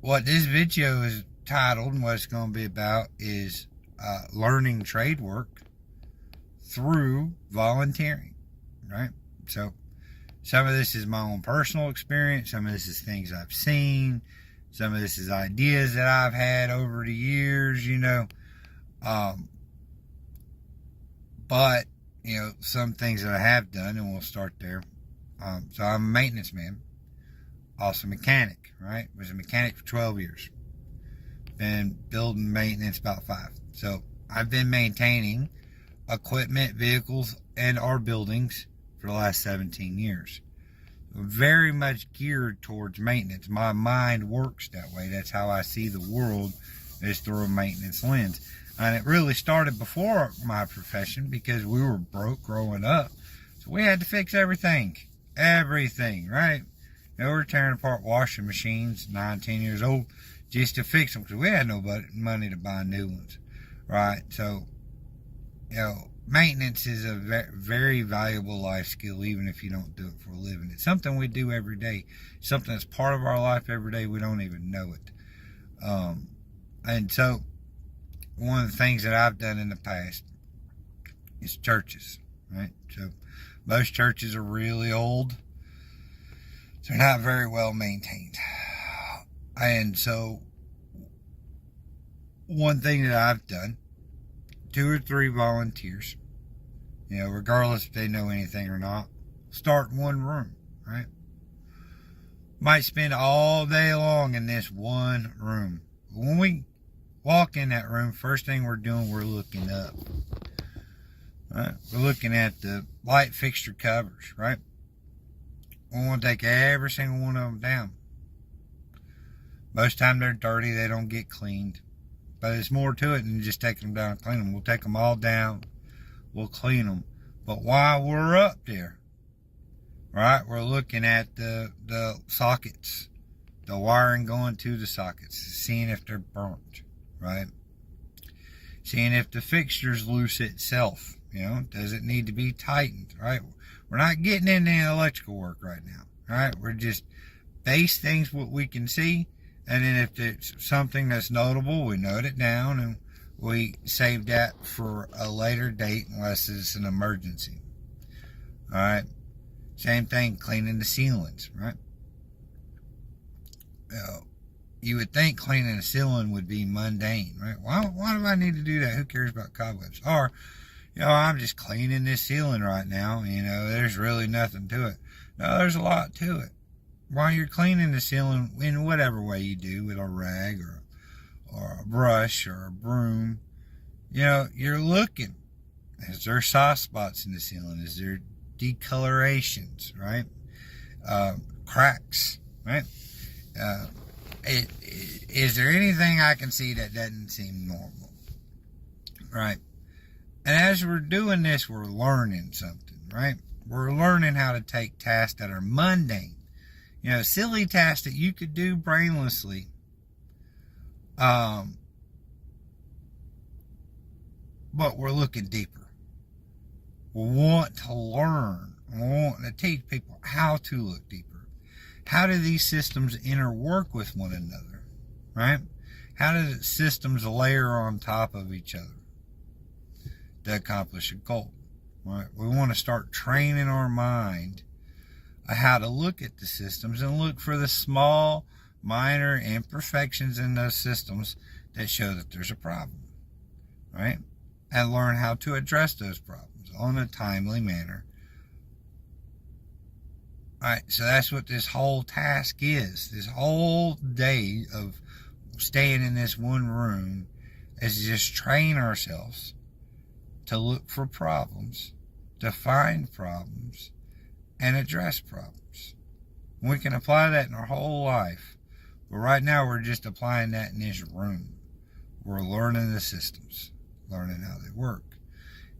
what this video is titled and what it's going to be about is learning trade work through volunteering, right? So some of this is my own personal experience. Some of this is things I've seen. Some of this is ideas that I've had over the years, but, some things that I have done, and we'll start there. So I'm a maintenance man, also mechanic, right? Was a mechanic for 12 years. Been building maintenance about 5. So I've been maintaining equipment, vehicles, and our buildings for the last 17 years. Very much geared towards maintenance. My mind works that way. That's how I see the world, is through a maintenance lens. And it really started before my profession because we were broke growing up. So we had to fix everything. Everything, right? We're tearing apart washing machines, 9, 10 years old, just to fix them because we had no money to buy new ones, right? So, maintenance is a very valuable life skill, even if you don't do it for a living. It's something we do every day. Something that's part of our life every day. We don't even know it. And so, one of the things that I've done in the past is churches, right? So, most churches are really old. They're not very well maintained. And so, one thing that I've done, 2 or 3 volunteers, regardless if they know anything or not, start in one room, right? Might spend all day long in this one room. When we walk in that room, first thing we're doing, we're looking up. Right? We're looking at the light fixture covers, right? We want to take every single one of them down. Most of the time they're dirty, they don't get cleaned. But it's more to it than just taking them down and cleaning them. We'll take them all down. We'll clean them. But while we're up there, right, we're looking at the sockets, the wiring going to the sockets, seeing if they're burnt, right? Seeing if the fixture's loose itself, does it need to be tightened, right? We're not getting into any electrical work right now, right? We're just base things what we can see. And then if it's something that's notable, we note it down and we save that for a later date unless it's an emergency. All right. Same thing, cleaning the ceilings, right? You would think cleaning a ceiling would be mundane, right? Why do I need to do that? Who cares about cobwebs? Or, I'm just cleaning this ceiling right now. There's really nothing to it. No, there's a lot to it. While you're cleaning the ceiling in whatever way you do, with a rag or a brush or a broom, you're looking. Is there soft spots in the ceiling? Is there decolorations, right? Cracks, right? Is there anything I can see that doesn't seem normal, right? And as we're doing this, we're learning something, right? We're learning how to take tasks that are mundane, silly tasks that you could do brainlessly. But we're looking deeper. We want to learn. We want to teach people how to look deeper. How do these systems interwork with one another, right? How do the systems layer on top of each other to accomplish a goal, right? We want to start training our mind how to look at the systems and look for the small, minor imperfections in those systems that show that there's a problem, right? And learn how to address those problems in a timely manner. All right, so that's what this whole task is. This whole day of staying in this one room is just train ourselves to look for problems, to find problems, and address problems. We can apply that in our whole life. But right now we're just applying that in this room. We're learning the systems, learning how they work.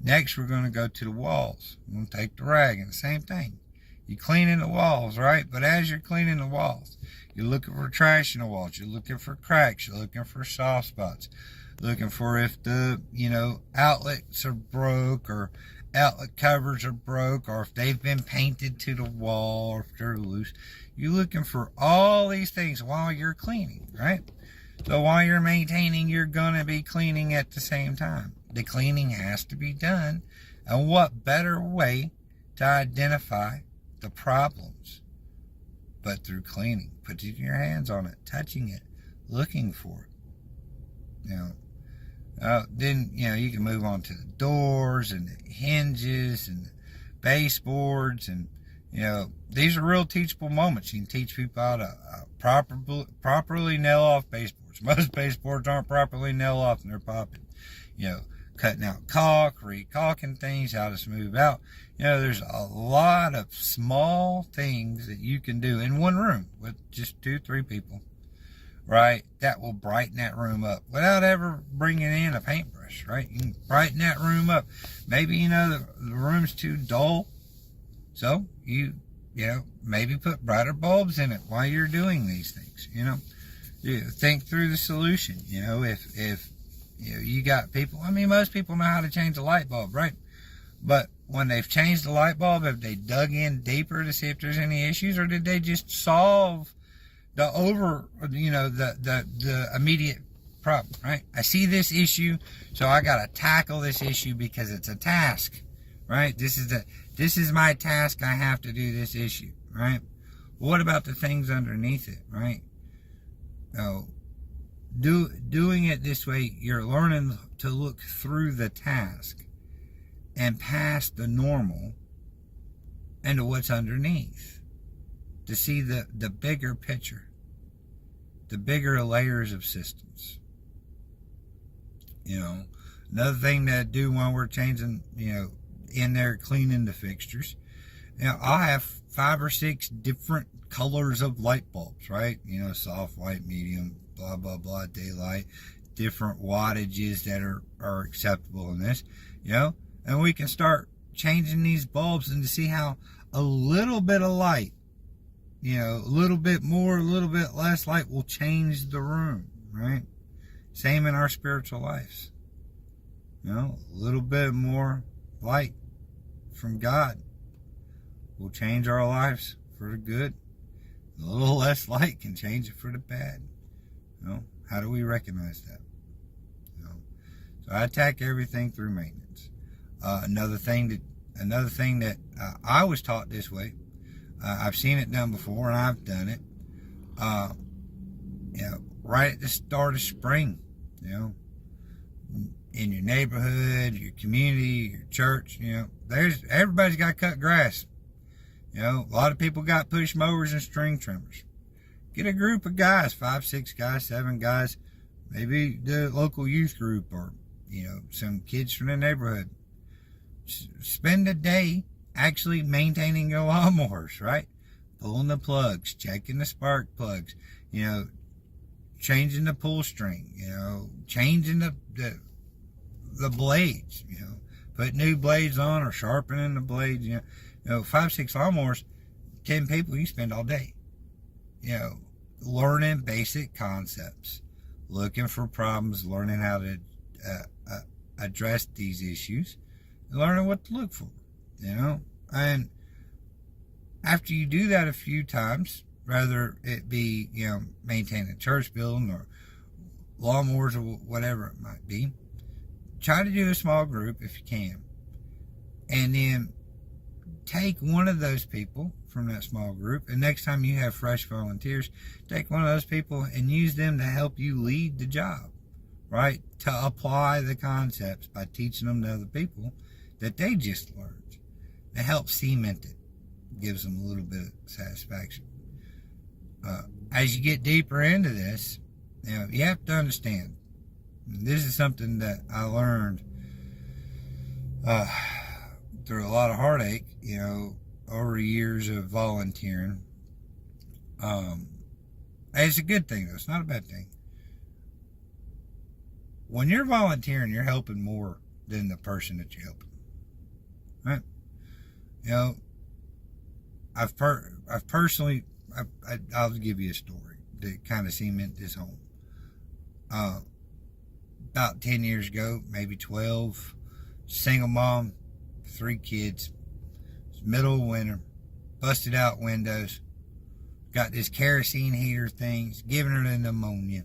Next, we're going to go to the walls. We're going to take the rag and the same thing. You're cleaning the walls, right? But as you're cleaning the walls, you're looking for trash in the walls. You're looking for cracks. You're looking for soft spots. Looking for if the, outlets are broke or outlet covers are broke, or if they've been painted to the wall, or if they're loose. You're looking for all these things while you're cleaning, right? So while you're maintaining, you're going to be cleaning at the same time. The cleaning has to be done. And what better way to identify the problems but through cleaning, putting your hands on it, touching it, looking for it. Then you can move on to the doors and the hinges and the baseboards, and these are real teachable moments. You can teach people how to properly nail off baseboards. Most baseboards aren't properly nailed off and they're popping. Cutting out caulk, re-caulking things, how to smooth out. There's a lot of small things that you can do in one room with just 2-3 people, right? That will brighten that room up without ever bringing in a paintbrush, right? You can brighten that room up. Maybe, the room's too dull. So you maybe put brighter bulbs in it while you're doing these things, You think through the solution, if you got people, most people know how to change a light bulb, right? But when they've changed the light bulb, have they dug in deeper to see if there's any issues, or did they just solve the immediate problem, right? I see this issue, so I got to tackle this issue because it's a task, right? This is my task. I have to do this issue, right? What about the things underneath it, right? Doing it this way, you're learning to look through the task and past the normal into what's underneath, to see the bigger picture, the bigger layers of systems. Another thing to do while we're changing, in there cleaning the fixtures, I'll have 5 or 6 different colors of light bulbs, right? Soft white, medium, blah, blah, blah, daylight, different wattages that are acceptable in this, and we can start changing these bulbs and to see how a little bit of light, a little bit more, a little bit less light will change the room, right? Same in our spiritual lives. A little bit more light from God will change our lives for the good. A little less light can change it for the bad. How do we recognize that? So I attack everything through maintenance. Another thing that I was taught this way. I've seen it done before, and I've done it. Right at the start of spring, in your neighborhood, your community, your church, everybody's got to cut grass. A lot of people got push mowers and string trimmers. Get a group of guys, 5, 6 guys, 7 guys, maybe the local youth group, or, some kids from the neighborhood. Spend a day actually maintaining your lawnmowers, right? Pulling the plugs, checking the spark plugs, changing the pull string, changing the blades, put new blades on or sharpening the blades, 5, 6 lawnmowers, 10 people, you spend all day, learning basic concepts, looking for problems, learning how to address these issues, learning what to look for, and after you do that a few times, whether it be, maintaining a church building or lawnmowers or whatever it might be, try to do a small group if you can, and then take one of those people from that small group, and next time you have fresh volunteers, take one of those people and use them to help you lead the job, right? To apply the concepts by teaching them to other people that they just learned. It helps cement it, gives them a little bit of satisfaction. As you get deeper into this, you have to understand, this is something that I learned through a lot of heartache, over years of volunteering. It's a good thing, though. It's not a bad thing. When you're volunteering, you're helping more than the person that you're helping, right? I'll give you a story to kind of cement this home. About 10 years ago, maybe 12, single mom, 3 kids. It's middle of winter. Busted out windows. Got this kerosene heater thing. It's giving her the pneumonia.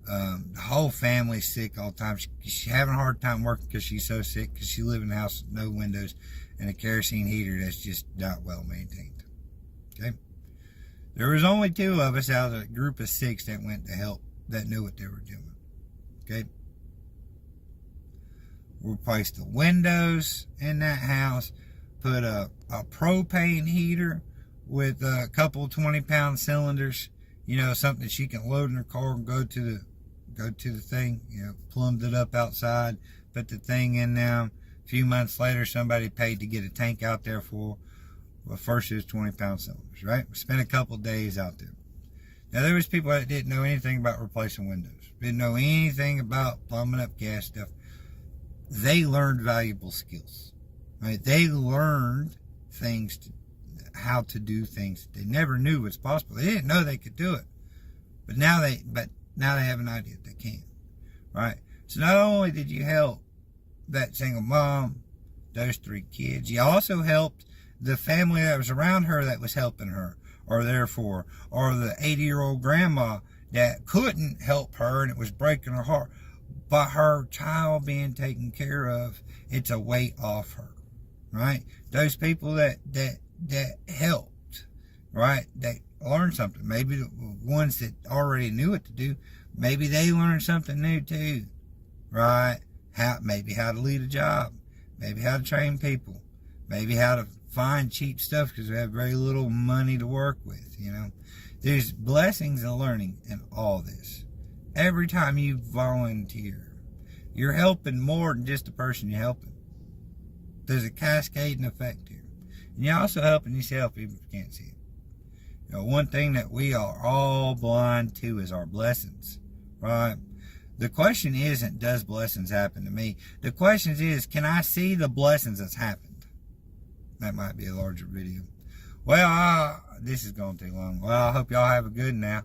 The whole family's sick all the time. She's having a hard time working because she's so sick, because she lives in a house with no windows and a kerosene heater that's just not well maintained. Okay? There was only 2 of us out of a group of 6 that went to help, that knew what they were doing. Okay? We replaced the windows in that house, put a propane heater with a couple 20-pound cylinders, something that she can load in her car and go to the thing, plumbed it up outside, put the thing in there. A few months later, somebody paid to get a tank out there for, well, first it was 20-pound cylinders, right? We spent a couple days out there. Now, there was people that didn't know anything about replacing windows, didn't know anything about plumbing up gas stuff. They learned valuable skills, right? They learned how to do things they never knew was possible. They didn't know they could do it, but now they have an idea they can, right? So not only did you help that single mom, those 3 kids, you also helped the family that was around her that was helping her, or there for, or the 80-year-old grandma that couldn't help her and it was breaking her heart. But her child being taken care of, it's a weight off her, right? Those people that helped, right? They learned something. Maybe the ones that already knew what to do, maybe they learned something new too, right? Maybe how to lead a job, maybe how to train people, maybe how to find cheap stuff because we have very little money to work with, There's blessings and learning in all this. Every time you volunteer, you're helping more than just the person you're helping. There's a cascading effect here. And you're also helping yourself even if you can't see it. One thing that we are all blind to is our blessings, right? The question isn't, does blessings happen to me? The question is, can I see the blessings that's happened? That might be a larger video. Well, this is going too long. Well, I hope y'all have a good one now.